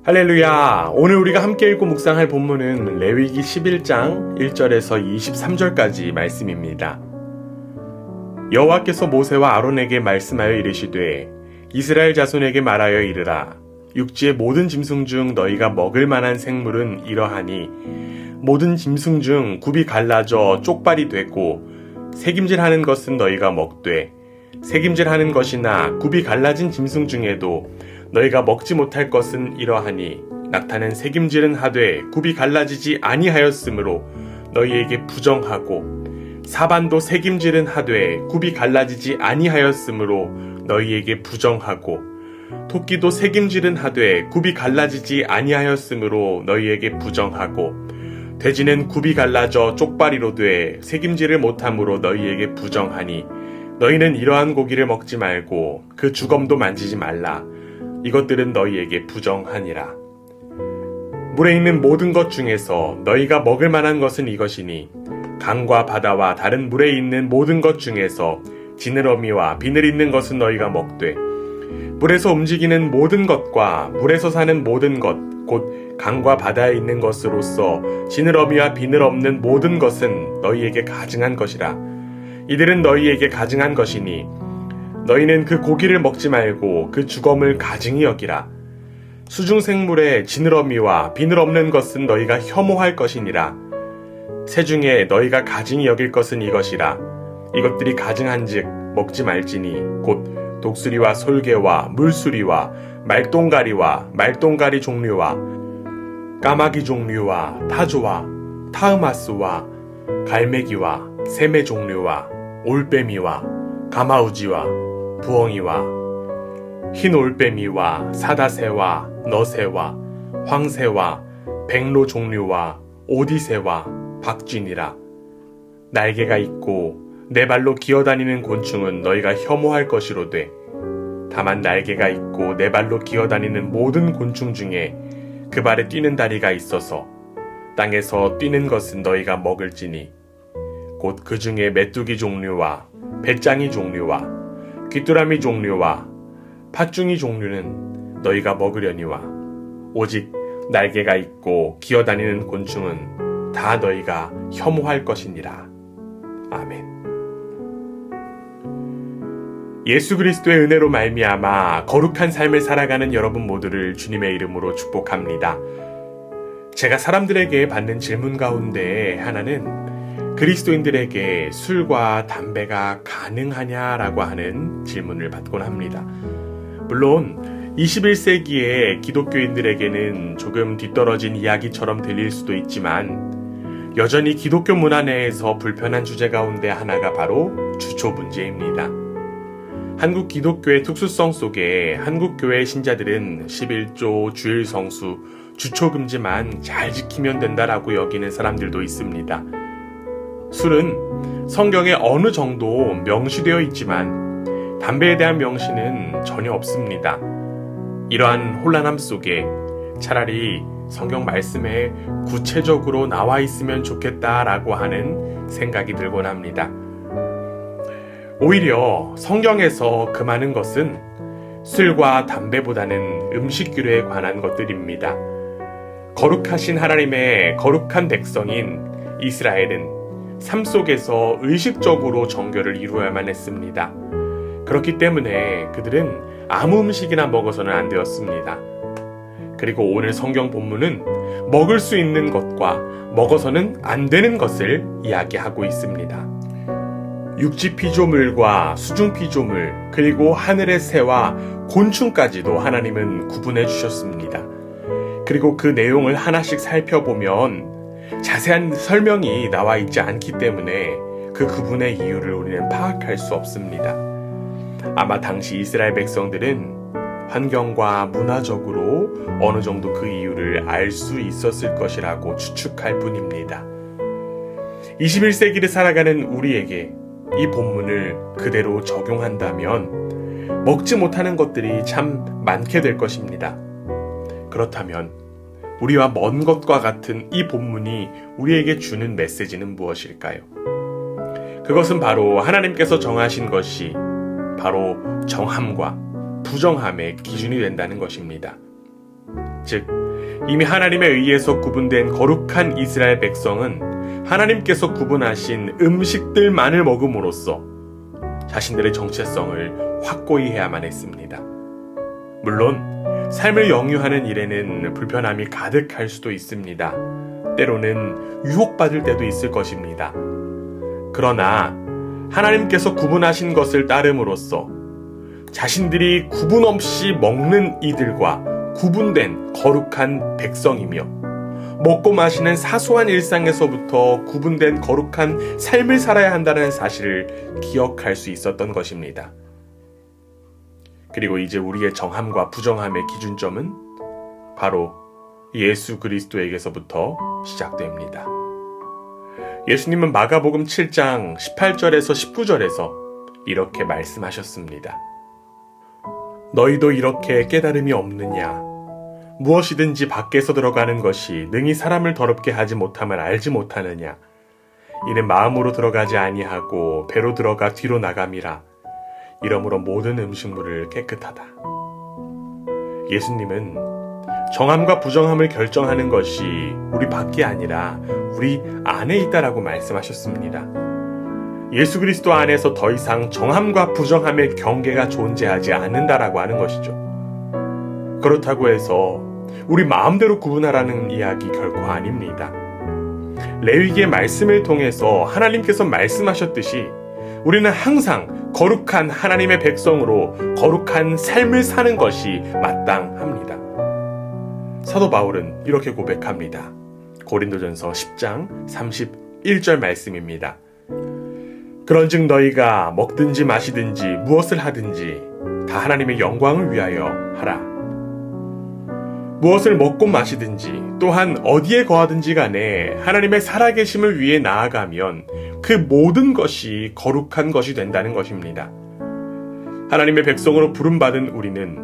할렐루야! 오늘 우리가 함께 읽고 묵상할 본문은 레위기 11장 1절에서 23절까지 말씀입니다. 여호와께서 모세와 아론에게 말씀하여 이르시되 이스라엘 자손에게 말하여 이르라. 육지의 모든 짐승 중 너희가 먹을 만한 생물은 이러하니 모든 짐승 중 굽이 갈라져 쪽발이 되고 새김질하는 것은 너희가 먹되 새김질하는 것이나 굽이 갈라진 짐승 중에도 너희가 먹지 못할 것은 이러하니 낙타는 새김질은 하되 굽이 갈라지지 아니하였으므로 너희에게 부정하고 사반도 새김질은 하되 굽이 갈라지지 아니하였으므로 너희에게 부정하고 토끼도 새김질은 하되 굽이 갈라지지 아니하였으므로 너희에게 부정하고 돼지는 굽이 갈라져 쪽발이로 돼 새김질을 못함으로 너희에게 부정하니 너희는 이러한 고기를 먹지 말고 그 주검도 만지지 말라. 이것들은 너희에게 부정하니라. 물에 있는 모든 것 중에서 너희가 먹을 만한 것은 이것이니 강과 바다와 다른 물에 있는 모든 것 중에서 지느러미와 비늘 있는 것은 너희가 먹되 물에서 움직이는 모든 것과 물에서 사는 모든 것 곧 강과 바다에 있는 것으로서 지느러미와 비늘 없는 모든 것은 너희에게 가증한 것이라. 이들은 너희에게 가증한 것이니 너희는 그 고기를 먹지 말고 그 주검을 가증히 여기라. 수중생물의 지느러미와 비늘 없는 것은 너희가 혐오할 것이니라. 새 중에 너희가 가증히 여길 것은 이것이라. 이것들이 가증한즉 먹지 말지니 곧 독수리와 솔개와 물수리와 말똥가리와 말똥가리 종류와 까마귀 종류와 타조와 타흐마스와 갈매기와 새매 종류와 올빼미와 가마우지와 부엉이와 흰 올빼미와 사다새와 너새와 황새와 백로 종류와 오디새와 박쥐니라. 날개가 있고 네 발로 기어다니는 곤충은 너희가 혐오할 것이로되 다만 날개가 있고 네 발로 기어다니는 모든 곤충 중에 그 발에 뛰는 다리가 있어서 땅에서 뛰는 것은 너희가 먹을지니 곧 그 중에 메뚜기 종류와 배짱이 종류와 귀뚜라미 종류와 팥중이 종류는 너희가 먹으려니와 오직 날개가 있고 기어다니는 곤충은 다 너희가 혐오할 것이니라. 아멘. 예수 그리스도의 은혜로 말미암아 거룩한 삶을 살아가는 여러분 모두를 주님의 이름으로 축복합니다. 제가 사람들에게 받는 질문 가운데 하나는 그리스도인들에게 술과 담배가 가능하냐라고 하는 질문을 받곤 합니다. 물론 21세기의 기독교인들에게는 조금 뒤떨어진 이야기처럼 들릴 수도 있지만 여전히 기독교 문화 내에서 불편한 주제 가운데 하나가 바로 주초 문제입니다. 한국 기독교의 특수성 속에 한국교회 신자들은 11조, 주일 성수, 주초 금지만 잘 지키면 된다라고 여기는 사람들도 있습니다. 술은 성경에 어느 정도 명시되어 있지만 담배에 대한 명시는 전혀 없습니다. 이러한 혼란함 속에 차라리 성경 말씀에 구체적으로 나와 있으면 좋겠다라고 하는 생각이 들곤 합니다. 오히려 성경에서 금하는 것은 술과 담배보다는 음식규례에 관한 것들입니다. 거룩하신 하나님의 거룩한 백성인 이스라엘은 삶 속에서 의식적으로 정결을 이루어야만 했습니다. 그렇기 때문에 그들은 아무 음식이나 먹어서는 안 되었습니다. 그리고 오늘 성경 본문은 먹을 수 있는 것과 먹어서는 안 되는 것을 이야기하고 있습니다. 육지 피조물과 수중 피조물 그리고 하늘의 새와 곤충까지도 하나님은 구분해 주셨습니다. 그리고 그 내용을 하나씩 살펴보면 자세한 설명이 나와 있지 않기 때문에 그 구분의 이유를 우리는 파악할 수 없습니다. 아마 당시 이스라엘 백성들은 환경과 문화적으로 어느 정도 그 이유를 알 수 있었을 것이라고 추측할 뿐입니다. 21세기를 살아가는 우리에게 이 본문을 그대로 적용한다면 먹지 못하는 것들이 참 많게 될 것입니다. 그렇다면 우리와 먼 것과 같은 이 본문이 우리에게 주는 메시지는 무엇일까요? 그것은 바로 하나님께서 정하신 것이 바로 정함과 부정함의 기준이 된다는 것입니다. 즉 이미 하나님에 의해서 구분된 거룩한 이스라엘 백성은 하나님께서 구분하신 음식들만을 먹음으로써 자신들의 정체성을 확고히 해야만 했습니다. 물론 삶을 영유하는 일에는 불편함이 가득할 수도 있습니다. 때로는 유혹받을 때도 있을 것입니다. 그러나 하나님께서 구분하신 것을 따름으로써 자신들이 구분 없이 먹는 이들과 구분된 거룩한 백성이며 먹고 마시는 사소한 일상에서부터 구분된 거룩한 삶을 살아야 한다는 사실을 기억할 수 있었던 것입니다. 그리고 이제 우리의 정함과 부정함의 기준점은 바로 예수 그리스도에게서부터 시작됩니다. 예수님은 마가복음 7장 18절에서 19절에서 이렇게 말씀하셨습니다. 너희도 이렇게 깨달음이 없느냐? 무엇이든지 밖에서 들어가는 것이 능히 사람을 더럽게 하지 못함을 알지 못하느냐? 이는 마음으로 들어가지 아니하고 배로 들어가 뒤로 나감이라. 이러므로 모든 음식물을 깨끗하다. 예수님은 정함과 부정함을 결정하는 것이 우리 밖이 아니라 우리 안에 있다라고 말씀하셨습니다. 예수 그리스도 안에서 더 이상 정함과 부정함의 경계가 존재하지 않는다라고 하는 것이죠. 그렇다고 해서 우리 마음대로 구분하라는 이야기 결코 아닙니다. 레위기의 말씀을 통해서 하나님께서 말씀하셨듯이 우리는 항상 거룩한 하나님의 백성으로 거룩한 삶을 사는 것이 마땅합니다. 사도 바울은 이렇게 고백합니다. 고린도전서 10장 31절 말씀입니다. 그런즉 너희가 먹든지 마시든지 무엇을 하든지 다 하나님의 영광을 위하여 하라. 무엇을 먹고 마시든지 또한 어디에 거하든지 간에 하나님의 살아계심을 위해 나아가면 그 모든 것이 거룩한 것이 된다는 것입니다. 하나님의 백성으로 부름받은 우리는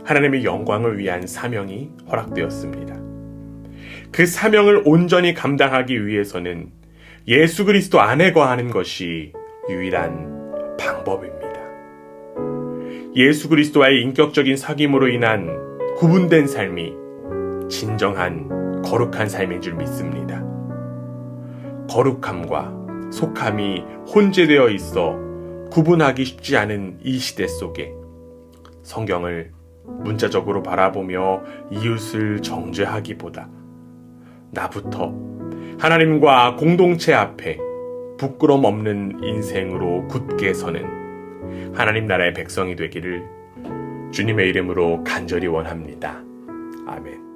하나님의 영광을 위한 사명이 허락되었습니다. 그 사명을 온전히 감당하기 위해서는 예수 그리스도 안에 거하는 것이 유일한 방법입니다. 예수 그리스도와의 인격적인 사귐으로 인한 구분된 삶이 진정한 거룩한 삶인 줄 믿습니다. 거룩함과 속함이 혼재되어 있어 구분하기 쉽지 않은 이 시대 속에 성경을 문자적으로 바라보며 이웃을 정죄하기보다 나부터 하나님과 공동체 앞에 부끄럼 없는 인생으로 굳게 서는 하나님 나라의 백성이 되기를 주님의 이름으로 간절히 원합니다. 아멘.